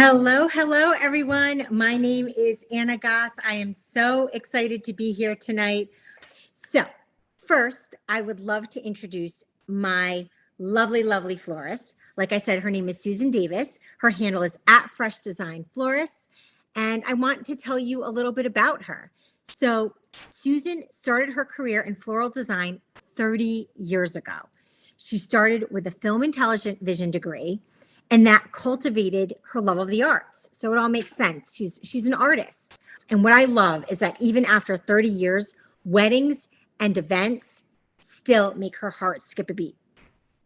Hello, everyone. My name is Anna Goss. I am so excited to be here tonight. So, first, I would love to introduce my lovely florist. Like I said, her name is Susan Davis. Her handle is at Fresh Design Florists. And I want to tell you a little bit about her. So, Susan started her career in floral design 30 years ago. She started with a film and television degree, and that cultivated her love of the arts. So it all makes sense. She's an artist. And what I love is that even after 30 years, weddings and events still make her heart skip a beat.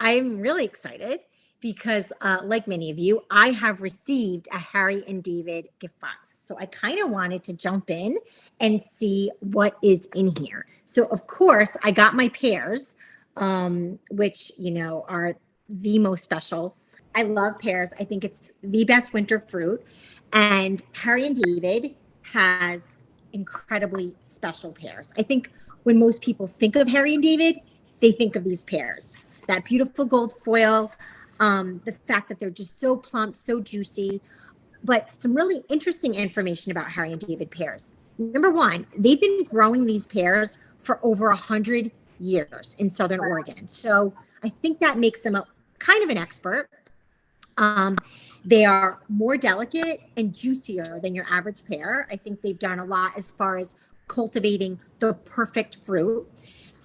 I am really excited because, like many of you, I have received a Harry and David gift box. So I kind of wanted to jump in and see what is in here. So, of course, I got my pears, which, are the most special. I love pears. I think it's the best winter fruit. And Harry and David has incredibly special pears. I think when most people think of Harry and David, they think of these pears. That beautiful gold foil, the fact that they're just so plump, so juicy. But some really interesting information about Harry and David pears. Number one, they've been growing these pears for over 100 years in Southern Oregon. So I think that makes them a kind of an expert. They are more delicate and juicier than your average pear. I think they've done a lot as far as cultivating the perfect fruit.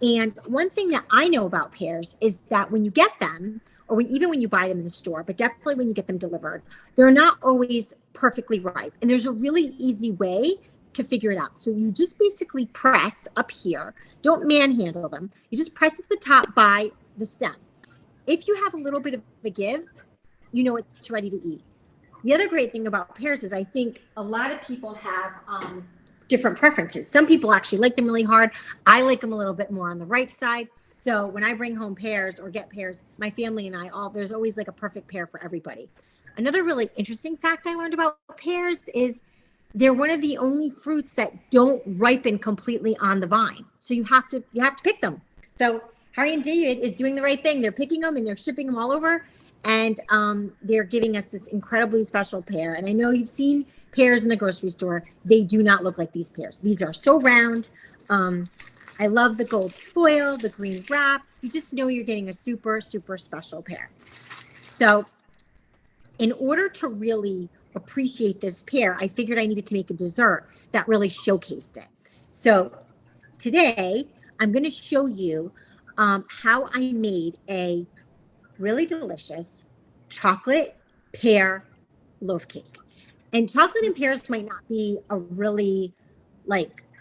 And one thing that I know about pears is that when you get them, or even when you buy them in the store, but definitely when you get them delivered, they're not always perfectly ripe. And there's a really easy way to figure it out. So you just basically press up here. Don't manhandle them. You just press at the top by the stem. If you have a little bit of a give, you know it's ready to eat. The other great thing about pears is I think a lot of people have different preferences. Some people actually like them really hard. I like them a little bit more on the ripe side. So when I bring home pears or get pears, my family and I there's always like a perfect pear for everybody. Another really interesting fact I learned about pears is they're one of the only fruits that don't ripen completely on the vine. So you have to pick them. So Harry and David is doing the right thing. They're picking them and they're shipping them all over. And they're giving us this incredibly special pear. And I know you've seen pears in the grocery store. They do not look like these pears. These are so round. I love the gold foil, the green wrap. You just know you're getting a super special pear. So in order to really appreciate this pear, I figured I needed to make a dessert that really showcased it. So today I'm going to show you how I made a really delicious chocolate pear loaf cake. And chocolate and pears might not be a really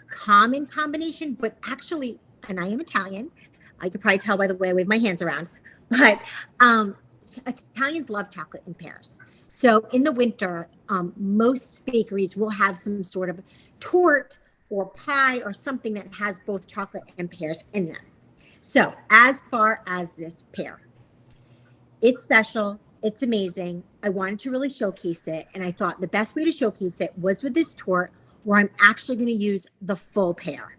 common combination, but actually, and I am Italian, I could probably tell by the way I wave my hands around, but Italians love chocolate and pears. So in the winter, most bakeries will have some sort of torte or pie or something that has both chocolate and pears in them. So as far as this pear, it's special. It's amazing. I wanted to really showcase it. And I thought the best way to showcase it was with this torte where I'm actually going to use the full pear.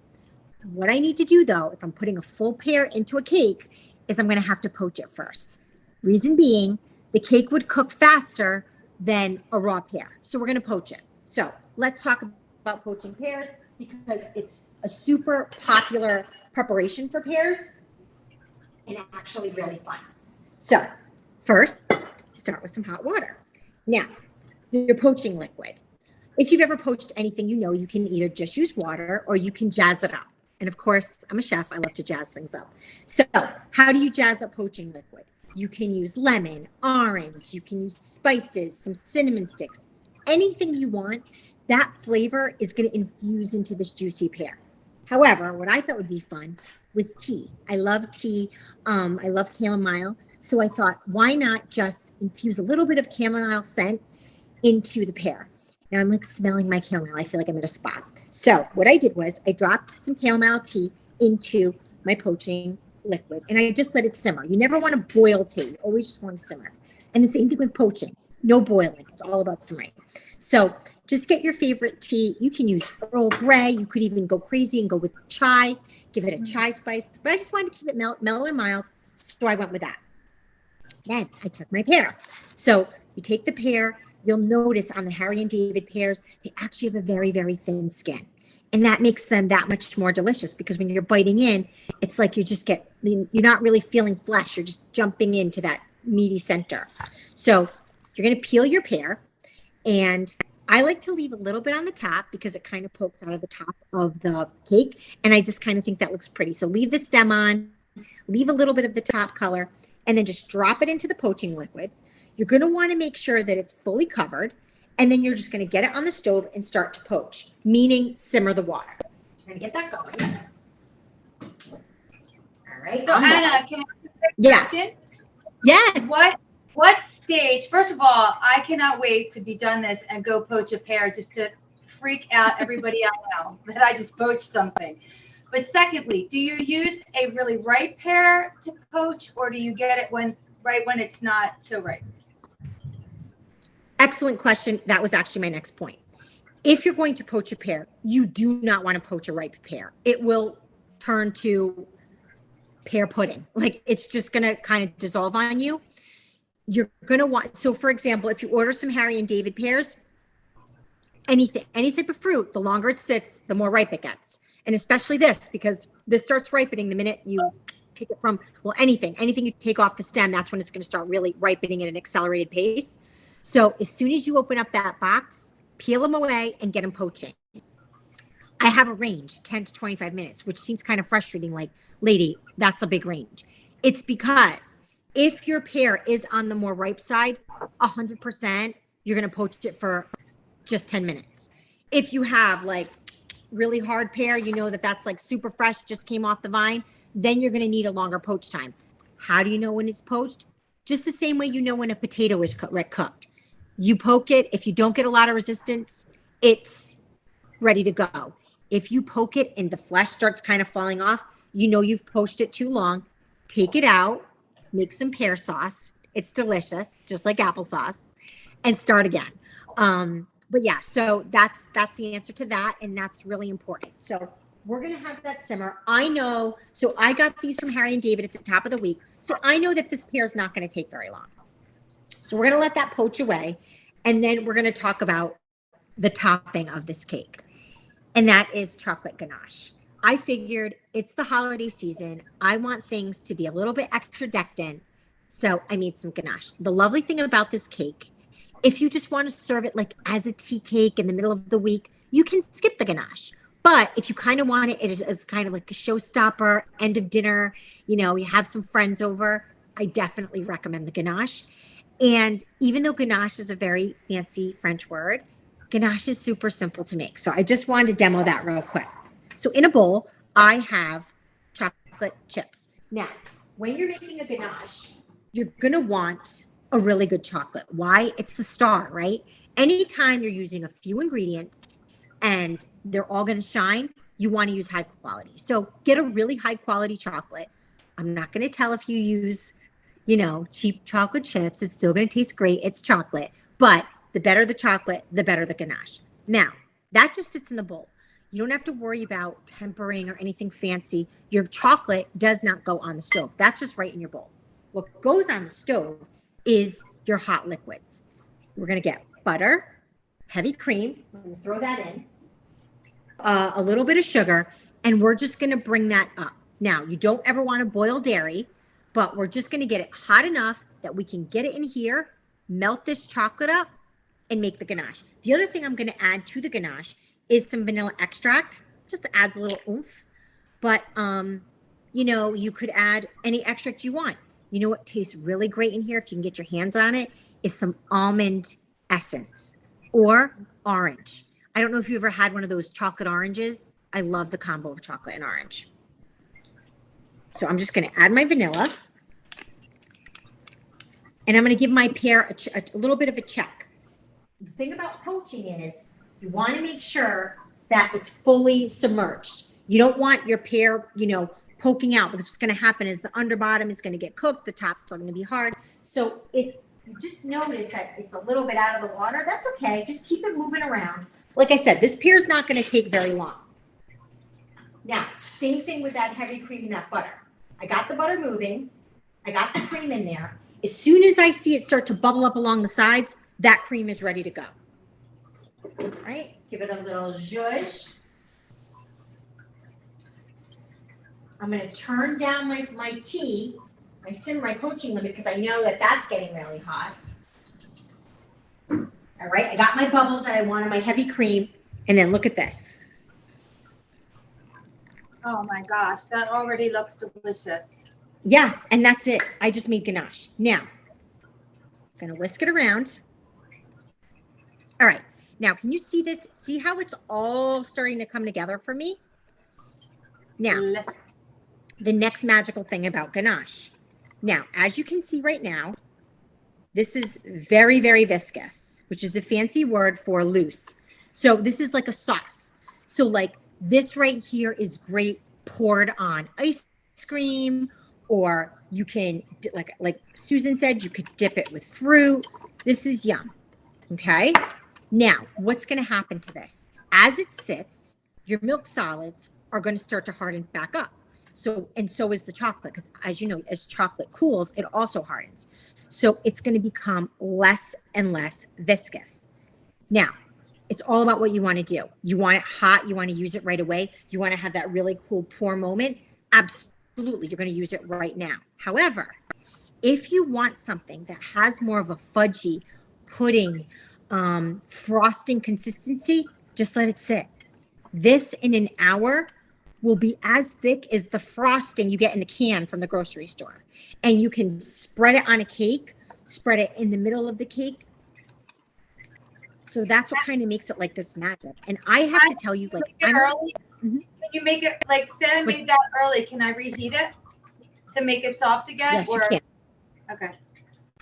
What I need to do though, if I'm putting a full pear into a cake, is I'm going to have to poach it first. Reason being, the cake would cook faster than a raw pear. So we're going to poach it. So let's talk about poaching pears because it's a super popular preparation for pears and actually really fun. So first, start with some hot water. Now, your poaching liquid. If you've ever poached anything, you know you can either just use water or you can jazz it up. And of course, I'm a chef. I love to jazz things up. So how do you jazz up poaching liquid? You can use lemon, orange. You can use spices, some cinnamon sticks, anything you want. That flavor is going to infuse into this juicy pear. However, what I thought would be fun was tea. I love tea. I love chamomile. So I thought, why not just infuse a little bit of chamomile scent into the pear? Now I'm smelling my chamomile. I feel like I'm at a spa. So what I did was I dropped some chamomile tea into my poaching liquid and I just let it simmer. You never want to boil tea. You always just want to simmer. And the same thing with poaching. No boiling. It's all about simmering. So just get your favorite tea. You can use Earl Grey. You could even go crazy and go with chai. Give it a chai spice. But I just wanted to keep it mellow and mild. So I went with that. Then I took my pear. So you take the pear, you'll notice on the Harry and David pears, they actually have a very, very thin skin. And that makes them that much more delicious because when you're biting in, it's like you're not really feeling flesh. You're just jumping into that meaty center. So you're going to peel your pear. And I like to leave a little bit on the top because it kind of pokes out of the top of the cake. And I just kind of think that looks pretty. So leave the stem on, leave a little bit of the top color, and then just drop it into the poaching liquid. You're going to want to make sure that it's fully covered. And then you're just going to get it on the stove and start to poach, meaning simmer the water. You're going to get that going. All right. So Anna, can I ask a quick question? Yes. What stage? First of all, I cannot wait to be done this and go poach a pear just to freak out everybody I know that I just poached something. But secondly, do you use a really ripe pear to poach, or do you get it right when it's not so ripe? Excellent question. That was actually my next point. If you're going to poach a pear, you do not want to poach a ripe pear. It will turn to pear pudding. Like it's just going to kind of dissolve on you. You're going to want, so for example, if you order some Harry and David pears, any type of fruit, the longer it sits, the more ripe it gets. And especially this, because this starts ripening the minute you take it from, well, anything you take off the stem, that's when it's going to start really ripening at an accelerated pace. So as soon as you open up that box, peel them away and get them poaching. I have a range, 10 to 25 minutes, which seems kind of frustrating. Like, lady, that's a big range. It's because if your pear is on the more ripe side, 100%, you're going to poach it for just 10 minutes. If you have like really hard pear, you know that's like super fresh, just came off the vine, then you're going to need a longer poach time. How do you know when it's poached? Just the same way you know when a potato is cooked. You poke it. If you don't get a lot of resistance, it's ready to go. If you poke it and the flesh starts kind of falling off, you know you've poached it too long. Take it out, make some pear sauce. It's delicious, just like applesauce, and start again. But yeah, so that's the answer to that, and that's really important. So we're going to have that simmer. I know, so I got these from Harry and David at the top of the week. So I know that this pear is not going to take very long. So we're going to let that poach away. And then we're going to talk about the topping of this cake. And that is chocolate ganache. I figured it's the holiday season. I want things to be a little bit extra decked in. So I made some ganache. The lovely thing about this cake, if you just want to serve it like as a tea cake in the middle of the week, you can skip the ganache. But if you kind of want it as kind of like a showstopper, end of dinner, you have some friends over, I definitely recommend the ganache. And even though ganache is a very fancy French word, ganache is super simple to make. So I just wanted to demo that real quick. So in a bowl, I have chocolate chips. Now, when you're making a ganache, you're going to want a really good chocolate. Why? It's the star, right? Anytime you're using a few ingredients and they're all going to shine, you want to use high quality. So get a really high quality chocolate. I'm not going to tell if you use, cheap chocolate chips. It's still going to taste great. It's chocolate. But the better the chocolate, the better the ganache. Now, that just sits in the bowl. You don't have to worry about tempering or anything fancy. Your chocolate does not go on the stove. That's just right in your bowl. What goes on the stove is your hot liquids. We're going to get butter, heavy cream. I'm going to throw that in. A little bit of sugar, and we're just going to bring that up. Now, you don't ever want to boil dairy, but we're just going to get it hot enough that we can get it in here, melt this chocolate up, and make the ganache. The other thing I'm going to add to the ganache is some vanilla extract. Just adds a little oomph. But, you could add any extract you want. You know what tastes really great in here, if you can get your hands on it, is some almond essence or orange. I don't know if you ever had one of those chocolate oranges. I love the combo of chocolate and orange. So I'm just going to add my vanilla. And I'm going to give my pear a little bit of a check. The thing about poaching is you want to make sure that it's fully submerged. You don't want your pear, poking out, because what's going to happen is the underbottom is going to get cooked. The top's still going to be hard. So if you just notice that it's a little bit out of the water, that's okay. Just keep it moving around. Like I said, this pear is not going to take very long. Now, same thing with that heavy cream and that butter. I got the butter moving. I got the cream in there. As soon as I see it start to bubble up along the sides, that cream is ready to go. All right, give it a little zhuzh. I'm going to turn down my tea, my poaching limit, because I know that that's getting really hot. All right, I got my bubbles that I want in my heavy cream, and then look at this. Oh my gosh, that already looks delicious. Yeah, and that's it. I just made ganache. Now, I'm going to whisk it around. All right, now can you see this? See how it's all starting to come together for me? Now, Delicious. the next magical thing about ganache. Now, as you can see right now, this is very, very viscous, which is a fancy word for loose. So this is like a sauce. So like this right here is great poured on ice cream, or you can, like Susan said, you could dip it with fruit. This is yum. Okay. Now, what's going to happen to this? As it sits, your milk solids are going to start to harden back up. So is the chocolate, because as you know, as chocolate cools, it also hardens. So it's going to become less and less viscous. Now, it's all about what you want to do. You want it hot. You want to use it right away. You want to have that really cool pour moment. Absolutely. You're going to use it right now. However, if you want something that has more of a fudgy pudding, frosting consistency, just let it sit. This in an hour will be as thick as the frosting you get in a can from the grocery store. And you can spread it on a cake, spread it in the middle of the cake. So that's what kind of makes it like this magic. And I have to tell you, like, early. Can you make it, like, say I made that early, can I reheat it to make it soft again? Yes, you can. Okay.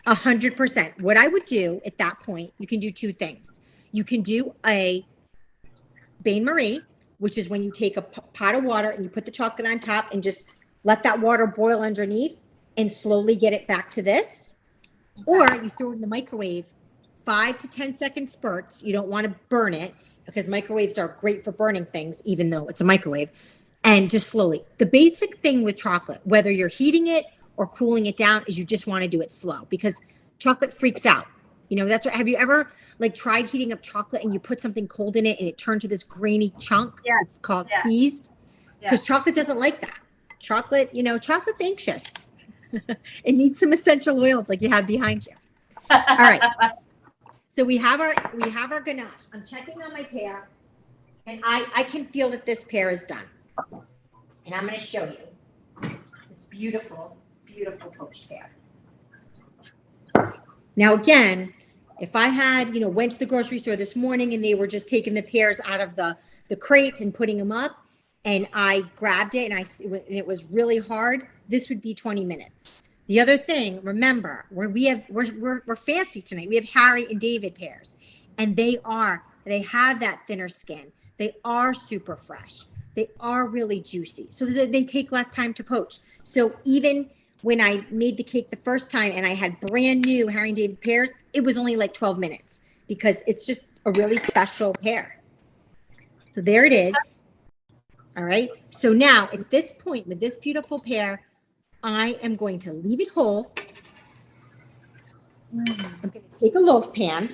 100%. What I would do at that point, you can do two things. You can do a Bain-Marie, which is when you take a pot of water and you put the chocolate on top and just let that water boil underneath and slowly get it back to this. Okay. Or you throw it in the microwave, 5 to 10 second spurts. You don't want to burn it because microwaves are great for burning things, even though it's a microwave. And just slowly. The basic thing with chocolate, whether you're heating it or cooling it down, is you just want to do it slow, because chocolate freaks out. You know, that's what, have you ever like tried heating up chocolate and you put something cold in it and it turned to this grainy chunk? Yeah. It's called seized, because chocolate doesn't like that. Chocolate, you know, chocolate's anxious. It needs some essential oils like you have behind you. All right. So we have our ganache. I'm checking on my pear, and I can feel that this pear is done. And I'm going to show you this beautiful, beautiful poached pear. Now, again, if I had, you know, went to the grocery store this morning and they were just taking the pears out of the crates and putting them up, and I grabbed it and it was really hard, this would be 20 minutes. The other thing, remember, we're fancy tonight. We have Harry and David pears, and they have that thinner skin. They are super fresh. They are really juicy, so they take less time to poach. So even when I made the cake the first time and I had brand new Harry and David pears, it was only like 12 minutes because it's just a really special pear. So there it is. All right. So now at this point with this beautiful pear, I am going to leave it whole. I'm going to take a loaf pan.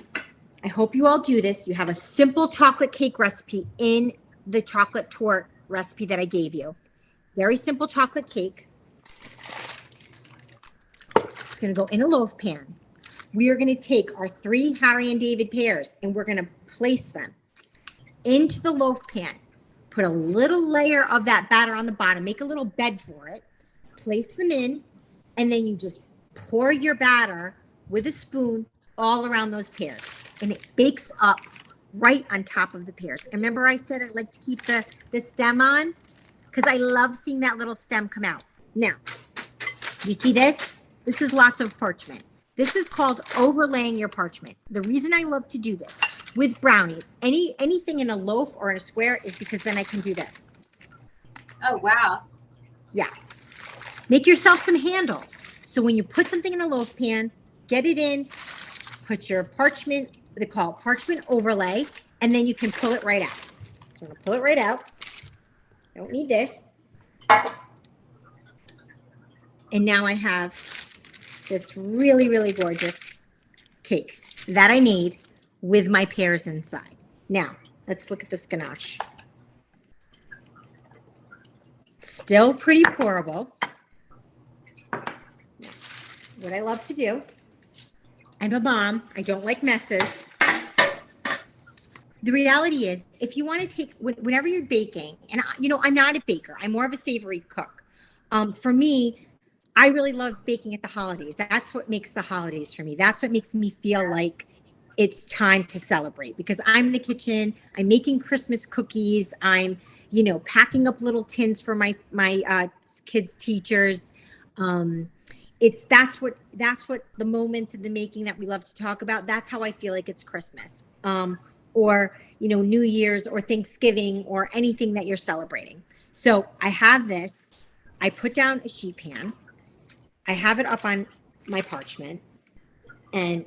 I hope you all do this. You have a simple chocolate cake recipe in the chocolate torte recipe that I gave you. Very simple chocolate cake. It's going to go in a loaf pan. We are going to take our 3 Harry and David pears and we're going to place them into the loaf pan. Put a little layer of that batter on the bottom. Make a little bed for it. Place them in, and then you just pour your batter with a spoon all around those pears, and it bakes up right on top of the pears. And remember I said I'd like to keep the stem on, because I love seeing that little stem come out. Now, you see this? This is lots of parchment. This is called overlaying your parchment. The reason I love to do this with brownies, anything in a loaf or in a square, is because then I can do this. Oh, wow. Yeah. Make yourself some handles. So when you put something in a loaf pan, get it in, put your parchment, they call it parchment overlay, and then you can pull it right out. So I'm going to pull it right out. Don't need this. And now I have this really, really gorgeous cake. that I made with my pears inside. Now, let's look at this ganache. Still pretty pourable. What I love to do, I'm a mom, I don't like messes. The reality is, if you want to take, whenever you're baking, and I'm not a baker, I'm more of a savory cook. For me, I really love baking at the holidays. That's what makes the holidays for me. That's what makes me feel like it's time to celebrate, because I'm in the kitchen, I'm making Christmas cookies, I'm, packing up little tins for my kids' teachers. That's what the moments in the making that we love to talk about. That's how I feel like it's Christmas. Or New Year's or Thanksgiving or anything that you're celebrating. So I have this. I put down a sheet pan. I have it up on my parchment, and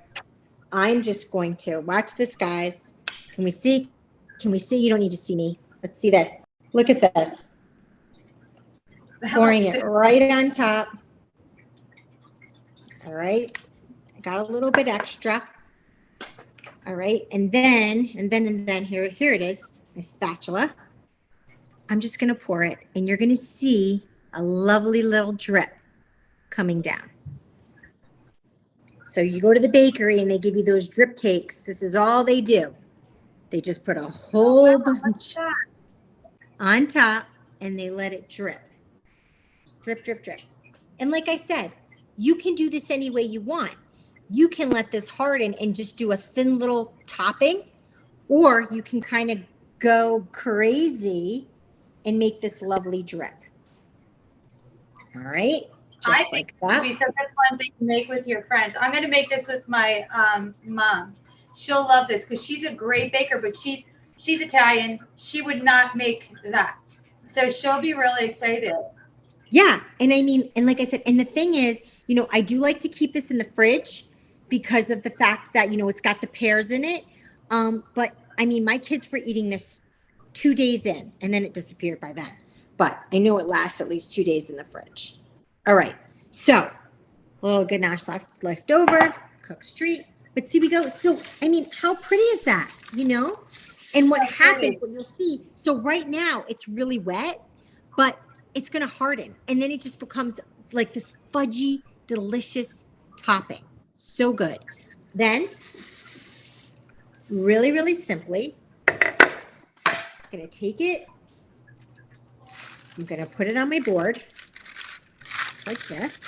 I'm just going to watch this, guys. Can we see? You don't need to see me. Let's see this. Look at this. Pouring it right on top. All right. I got a little bit extra. All right. And then here it is, my spatula. I'm just going to pour it, and you're going to see a lovely little drip coming down. So you go to the bakery and they give you those drip cakes. This is all they do. They just put a whole bunch on top and they let it drip. Drip, drip, drip. And like I said, you can do this any way you want. You can let this harden and just do a thin little topping, or you can kind of go crazy and make this lovely drip. All right. I think it would be such a fun thing to make with your friends. I'm going to make this with my mom. She'll love this because she's a great baker, but she's Italian. She would not make that. So she'll be really excited. Yeah. And I mean, and like I said, and the thing is, I do like to keep this in the fridge because of the fact that, it's got the pears in it. But I mean, my kids were eating this 2 days in, and then it disappeared by then. But I know it lasts at least 2 days in the fridge. All right, so a little ganache left over, cook's treat. But see, we go. So, I mean, how pretty is that, And what happens, what you'll see, so right now it's really wet, but it's going to harden. And then it just becomes like this fudgy, delicious topping. So good. Then, really, really simply, I'm going to take it. I'm going to put it on my board. Like this.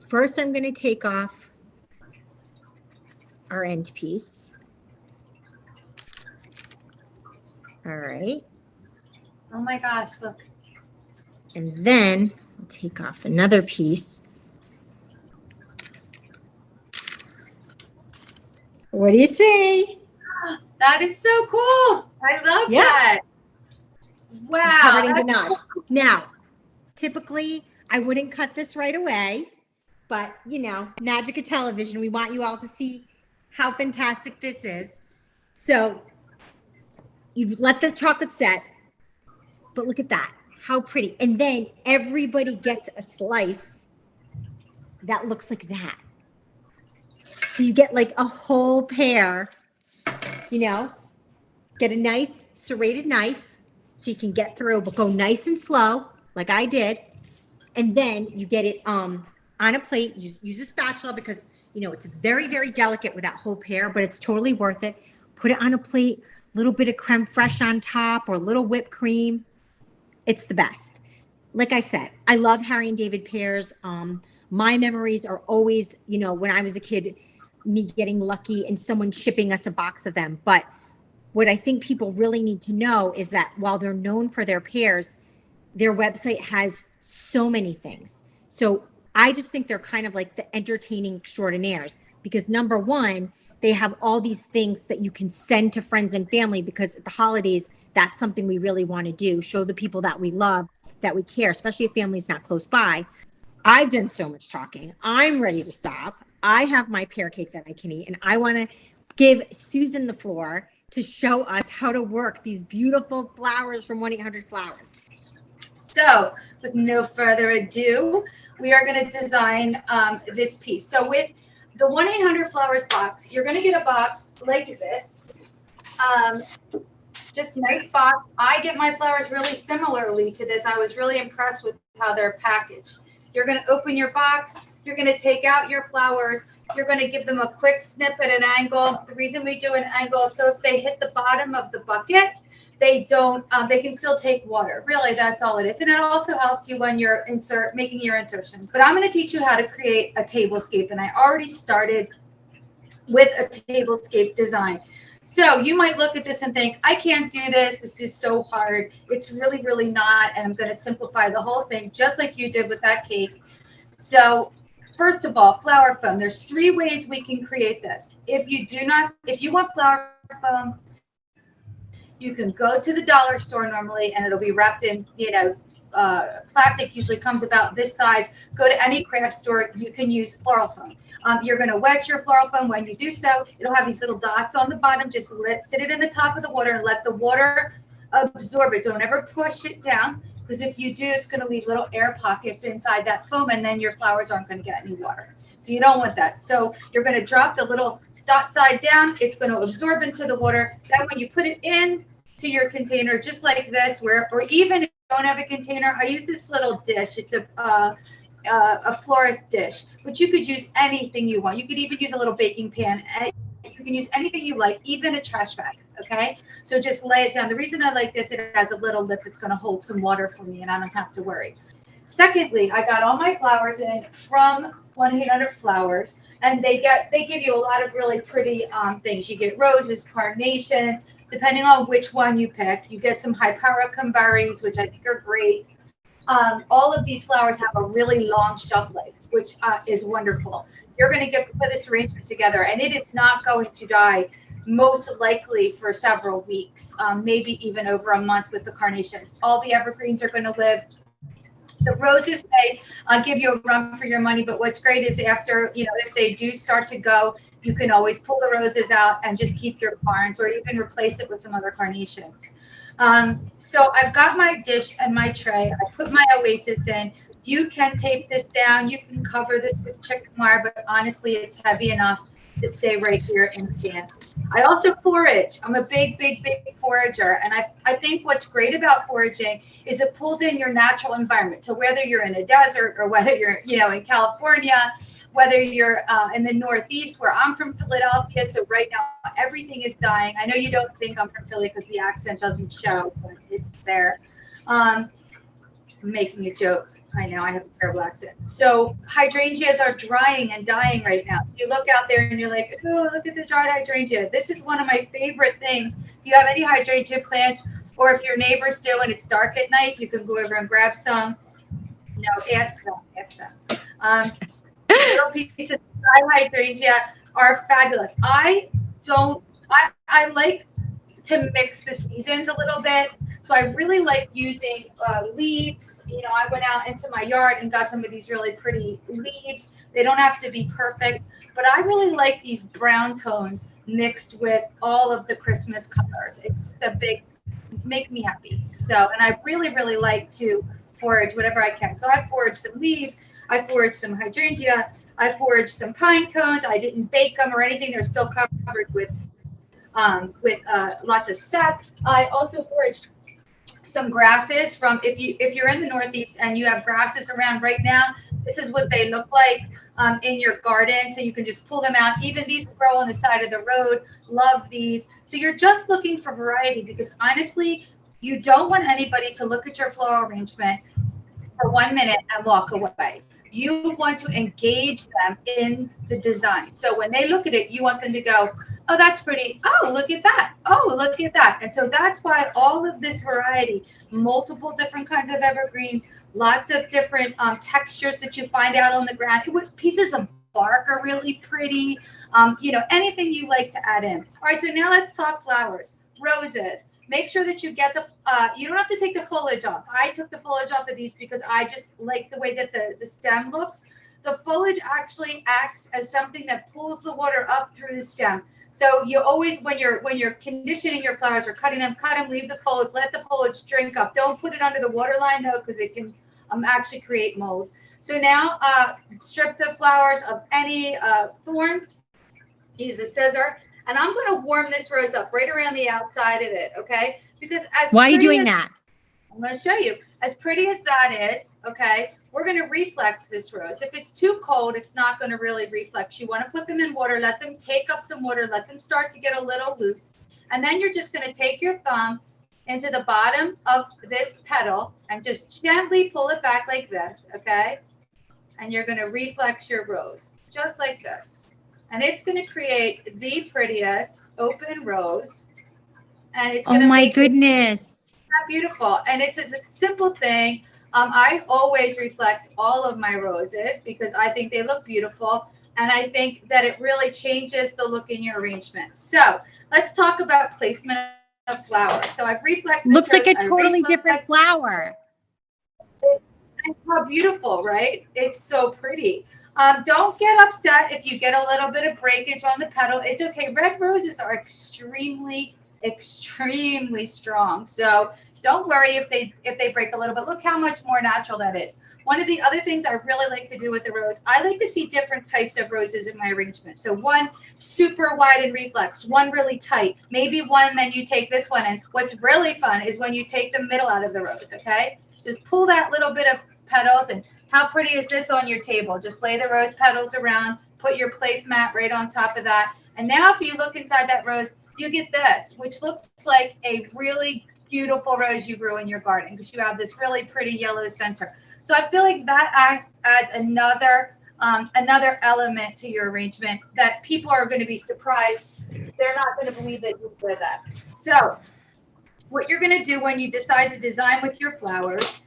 First, I'm going to take off our end piece. All right. Oh my gosh, look. And then I'll take off another piece. What do you say? That is so cool. I love that. Wow. Covered in ganache. Now, typically, I wouldn't cut this right away, but magic of television. We want you all to see how fantastic this is. So you let the chocolate set, but look at that. How pretty. And then everybody gets a slice that looks like that. So you get like a whole pear, get a nice serrated knife so you can get through, but go nice and slow like I did. And then you get it on a plate. Use a spatula because, it's very, very delicate with that whole pear, but it's totally worth it. Put it on a plate, a little bit of creme fraiche on top or a little whipped cream. It's the best. Like I said, I love Harry and David pears. My memories are always, when I was a kid, me getting lucky and someone shipping us a box of them. But what I think people really need to know is that while they're known for their pears, their website has so many things. So I just think they're kind of like the entertaining extraordinaires because number one, they have all these things that you can send to friends and family because at the holidays, that's something we really want to do. Show the people that we love, that we care, especially if family's not close by. I've done so much talking. I'm ready to stop. I have my pear cake that I can eat, and I want to give Susan the floor to show us how to work these beautiful flowers from 1-800-Flowers. So with no further ado, we are going to design this piece. So with the 1-800-Flowers box, you're going to get a box like this. Just nice box. I get my flowers really similarly to this. I was really impressed with how they're packaged. You're going to open your box. You're going to take out your flowers. You're going to give them a quick snip at an angle. The reason we do an angle, so if they hit the bottom of the bucket, they don't, they can still take water. Really, that's all it is. And it also helps you when you're making your insertion. But I'm going to teach you how to create a tablescape. And I already started with a tablescape design. So you might look at this and think, I can't do this. This is so hard. It's really, really not. And I'm going to simplify the whole thing just like you did with that cake. So first of all, flower foam. There's 3 ways we can create this. If you want flower foam, you can go to the dollar store normally and it'll be wrapped in, plastic usually comes about this size. Go to any craft store, you can use floral foam. You're going to wet your floral foam. When you do so, it'll have these little dots on the bottom. Just sit it in the top of the water and let the water absorb it. Don't ever push it down, because if you do, it's going to leave little air pockets inside that foam, and then your flowers aren't going to get any water. So you don't want that. So you're going to drop the little dot side down. It's going to absorb into the water. Then when you put it in to your container, just like this, or even if you don't have a container, I use this little dish. It's a florist dish, but you could use anything you want. You could even use a little baking pan. You can use anything you like, even a trash bag. Okay, so just lay it down. The reason I like this, it has a little lip. It's going to hold some water for me, and I don't have to worry. Secondly, I got all my flowers in from 1-800-Flowers, and they give you a lot of really pretty things. You get roses, carnations, depending on which one you pick. You get some Hypericum Berries, which I think are great. All of these flowers have a really long shelf life, which is wonderful. You're going to put this arrangement together, and it is not going to die most likely for several weeks, maybe even over a month with the carnations. All the evergreens are going to live. The roses may give you a run for your money, but what's great is after, if they do start to go, you can always pull the roses out and just keep your carns, or even replace it with some other carnations. So I've got my dish and my tray. I put my oasis in. You can tape this down. You can cover this with chicken wire, but honestly, it's heavy enough to stay right here in the pan. I also forage. I'm a big, big, big forager. And I think what's great about foraging is it pulls in your natural environment. So whether you're in a desert or whether you're, in California, whether you're in the Northeast, where I'm from Philadelphia. So right now, everything is dying. I know you don't think I'm from Philly because the accent doesn't show, but it's there. I'm making a joke. I know I have a terrible accent. So hydrangeas are drying and dying right now. So you look out there and you're like, oh, look at the dried hydrangea. This is one of my favorite things. If you have any hydrangea plants, or if your neighbors do and it's dark at night, you can go over and grab some. No, ask them. Little pieces of dried hydrangea are fabulous. I like to mix the seasons a little bit. So I really like using leaves. I went out into my yard and got some of these really pretty leaves. They don't have to be perfect, but I really like these brown tones mixed with all of the Christmas colors. It's just makes me happy. So, and I really, really like to forage whatever I can. So I foraged some leaves. I foraged some hydrangea. I foraged some pine cones. I didn't bake them or anything. They're still covered with lots of sap. I also foraged some grasses from, if you're in the Northeast and you have grasses around right now, this is what they look like in your garden. So you can just pull them out. Even these grow on the side of the road. Love these. So you're just looking for variety, because honestly, you don't want anybody to look at your floral arrangement for 1 minute and walk away. You want to engage them in the design. So when they look at it, you want them to go, oh, that's pretty. Oh, look at that. Oh, look at that. And so that's why all of this variety, multiple different kinds of evergreens, lots of different textures that you find out on the ground. Pieces of bark are really pretty. Anything you like to add in. All right, so now let's talk flowers. Roses. Make sure that you get you don't have to take the foliage off. I took the foliage off of these because I just like the way that the stem looks. The foliage actually acts as something that pulls the water up through the stem. So you always, when you're conditioning your flowers or cutting them, cut them, leave the foliage, let the foliage drink up. Don't put it under the water line though, because it can actually create mold. So now strip the flowers of any thorns. Use a scissor, and I'm going to warm this rose up right around the outside of it, okay? Because as Why are you doing as, that? I'm going to show you. As pretty as that is, okay, we're going to reflex this rose. If it's too cold, it's not going to really reflex. You want to put them in water, let them take up some water, let them start to get a little loose. And then you're just going to take your thumb into the bottom of this petal and just gently pull it back like this, okay? And you're going to reflex your rose, just like this. And it's going to create the prettiest open rose. And it's going to my make goodness. it beautiful. And it's a simple thing. I always reflect all of my roses because I think they look beautiful. And I think that it really changes the look in your arrangement. So let's talk about placement of flowers. So I've reflexed. Looks like a totally different flower. How beautiful, right? It's so pretty. Don't get upset if you get a little bit of breakage on the petal. It's okay. Red roses are extremely, extremely strong. So don't worry if they break a little bit. Look how much more natural that is. One of the other things I really like to do with the rose, I like to see different types of roses in my arrangement. So one super wide and reflexed, one really tight, maybe one, then you take this one. And what's really fun is when you take the middle out of the rose, okay? Just pull that little bit of petals, and how pretty is this on your table? Just lay the rose petals around, put your placemat right on top of that. And now if you look inside that rose, you get this, which looks like a really beautiful rose you grew in your garden because you have this really pretty yellow center. So I feel like that adds another element to your arrangement that people are going to be surprised. They're not going to believe that you did that. So what you're going to do when you decide to design with your flowers,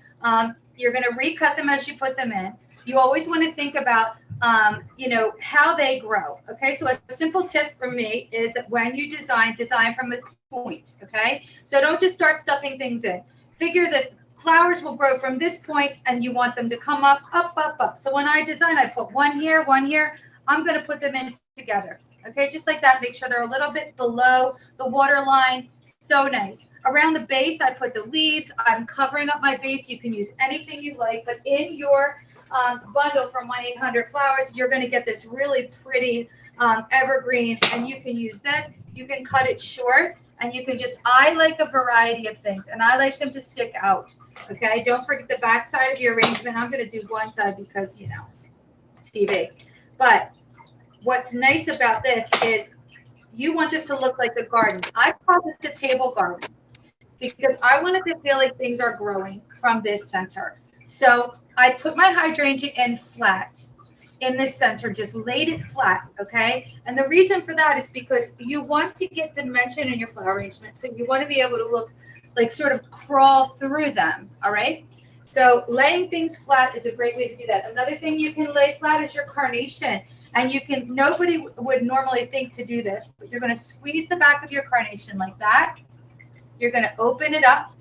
you're going to recut them as you put them in. You always want to think about, how they grow. Okay, so a simple tip from me is that when you design from a point. Okay, so don't just start stuffing things in. Figure that flowers will grow from this point, and you want them to come up, up, up, up. So when I design, I put one here, one here. I'm going to put them in together. Okay, just like that. Make sure they're a little bit below the water line. So nice. Around the base, I put the leaves. I'm covering up my base. You can use anything you like, but in your bundle from 1-800-Flowers, you're going to get this really pretty evergreen, and you can use this. You can cut it short, and you can I like a variety of things, and I like them to stick out. Okay, don't forget the back side of your arrangement. I'm going to do one side because, TV. But what's nice about this is you want this to look like a garden. I call this a table garden because I wanted to feel like things are growing from this center. So I put my hydrangea in flat in this center, just laid it flat, okay? And the reason for that is because you want to get dimension in your flower arrangement. So you want to be able to look like sort of crawl through them, all right? So laying things flat is a great way to do that. Another thing you can lay flat is your carnation. And nobody would normally think to do this, but you're going to squeeze the back of your carnation like that. You're going to open it up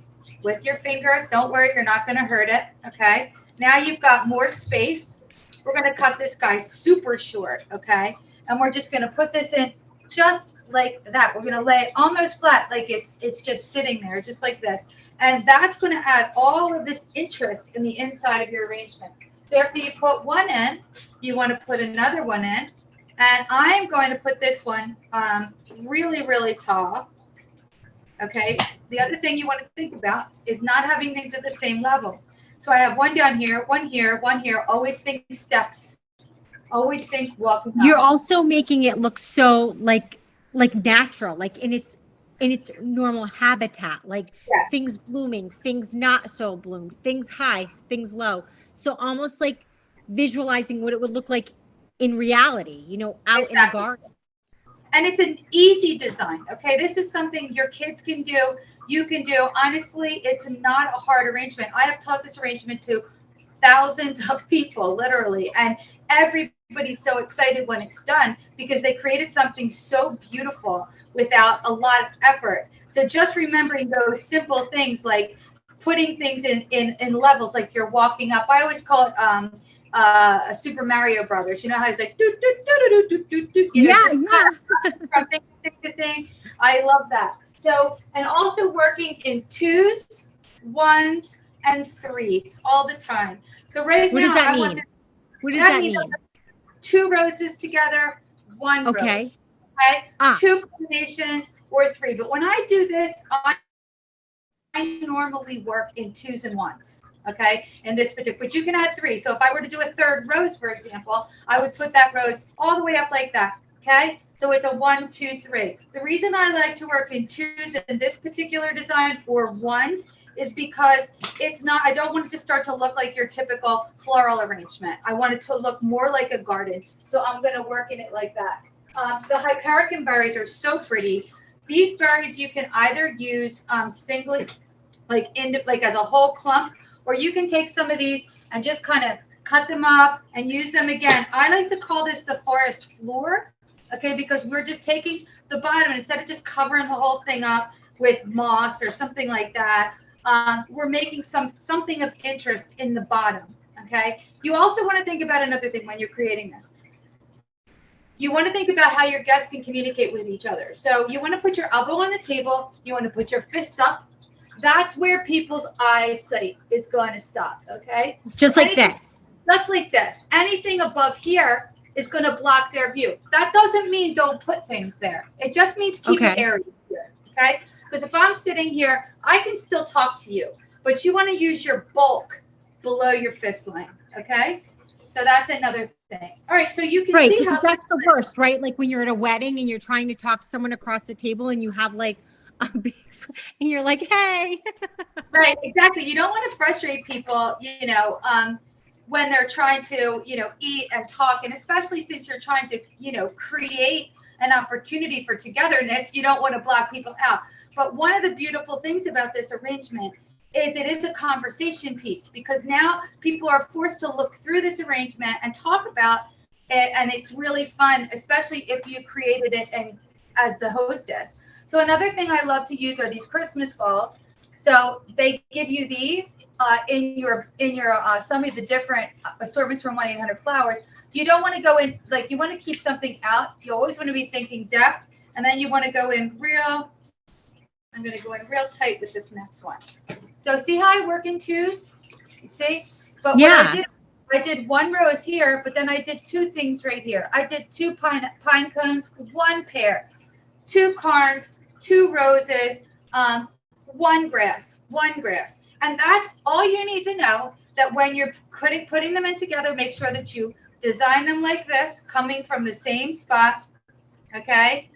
with your fingers. Don't worry, you're not going to hurt it, okay? Now you've got more space. We're going to cut this guy super short, okay? And we're just going to put this in just like that. We're going to lay it almost flat, like it's just sitting there, just like this. And that's going to add all of this interest in the inside of your arrangement. So after you put one in, you want to put another one in. And I'm going to put this one really, really tall. Okay. The other thing you want to think about is not having things at the same level. So I have one down here, one here, one here. Always think steps. Always think walking up. You're also making it look so like natural, like in its normal habitat, like Yes. things blooming, things not so bloomed, things high, things low. So almost like visualizing what it would look like in reality, out in the garden. And it's an easy design. Okay. This is something your kids can do. You can do. Honestly, it's not a hard arrangement. I have taught this arrangement to thousands of people, literally. And everybody's so excited when it's done because they created something so beautiful without a lot of effort. So just remembering those simple things like putting things in levels, like you're walking up. I always call it a Super Mario Brothers. You know how he's like, doo, doo, doo, doo, doo, doo, doo, you know, Yeah. from thing to thing. I love that. So, and also working in 2s, 1s, and 3s all the time. So right What now, does that I want mean? this, What does that that means mean? 2 roses together, 1 Okay. rose. Okay. Ah. 2 combinations or 3. But when I do this, I normally work in 2s and 1s. Okay, in this particular, but you can add 3. So if I were to do a 3rd rose, for example, I would put that rose all the way up like that. Okay, so it's a 1, 2, 3. The reason I like to work in 2s in this particular design or 1s is because it's not, I don't want it to start to look like your typical floral arrangement. I want it to look more like a garden. So I'm going to work in it like that. The Hypericum berries are so pretty. These berries you can either use singly, like as a whole clump, or you can take some of these and just kind of cut them up and use them again. I like to call this the forest floor, okay, because we're just taking the bottom, and instead of just covering the whole thing up with moss or something like that, we're making something of interest in the bottom, okay? You also want to think about another thing when you're creating this. You want to think about how your guests can communicate with each other. So you want to put your elbow on the table, you want to put your fist up. That's where people's eyesight is going to stop, okay? Just like this. Just like this. Anything above here is going to block their view. That doesn't mean don't put things there. It just means keep it airy here, okay? Because if I'm sitting here, I can still talk to you, but you want to use your bulk below your fist line, okay? So that's another thing. All right, so you can see how that's the worst, right? Like when you're at a wedding and you're trying to talk to someone across the table and you have like and you're like, hey. Right, exactly. You don't want to frustrate people, you know, when they're trying to, you know, eat and talk. And especially since you're trying to, you know, create an opportunity for togetherness, you don't want to block people out. But one of the beautiful things about this arrangement is it is a conversation piece, because now people are forced to look through this arrangement and talk about it. And it's really fun, especially if you created it and as the hostess. So another thing I love to use are these Christmas balls. So they give you these in your some of the different assortments from 1-800-Flowers. You don't want to go in, like, you want to keep something out. You always want to be thinking depth, and then you want to go in real. I'm going to go in real tight with this next one. So see how I work in 2s? You see? But what I did 1 rose here, but then I did 2 things right here. I did 2 pine cones, 1 pear, 2 carns, 2 roses, 1 grass, 1 grass. And that's all you need to know, that when you're putting them in together, make sure that you design them like this, coming from the same spot, okay?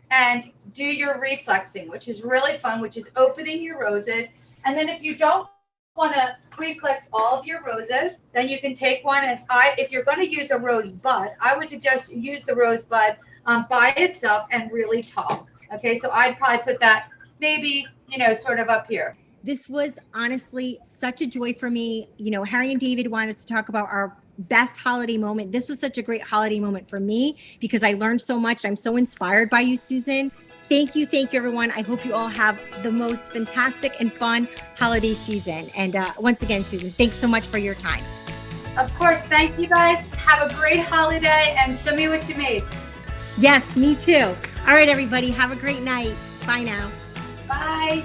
And do your reflexing, which is really fun, which is opening your roses. And then if you don't want to reflex all of your roses, then you can take one. And if you're going to use a rose bud, I would suggest you use the rose bud by itself and really tall. Okay, so I'd probably put that maybe, you know, sort of up here. This was honestly such a joy for me. You know, Harry and David wanted us to talk about our best holiday moment. This was such a great holiday moment for me because I learned so much. I'm so inspired by you, Susan. Thank you, everyone. I hope you all have the most fantastic and fun holiday season. And once again, Susan, thanks so much for your time. Of course. Thank you, guys. Have a great holiday and show me what you made. Yes, me too. All right, everybody. Have a great night. Bye now. Bye.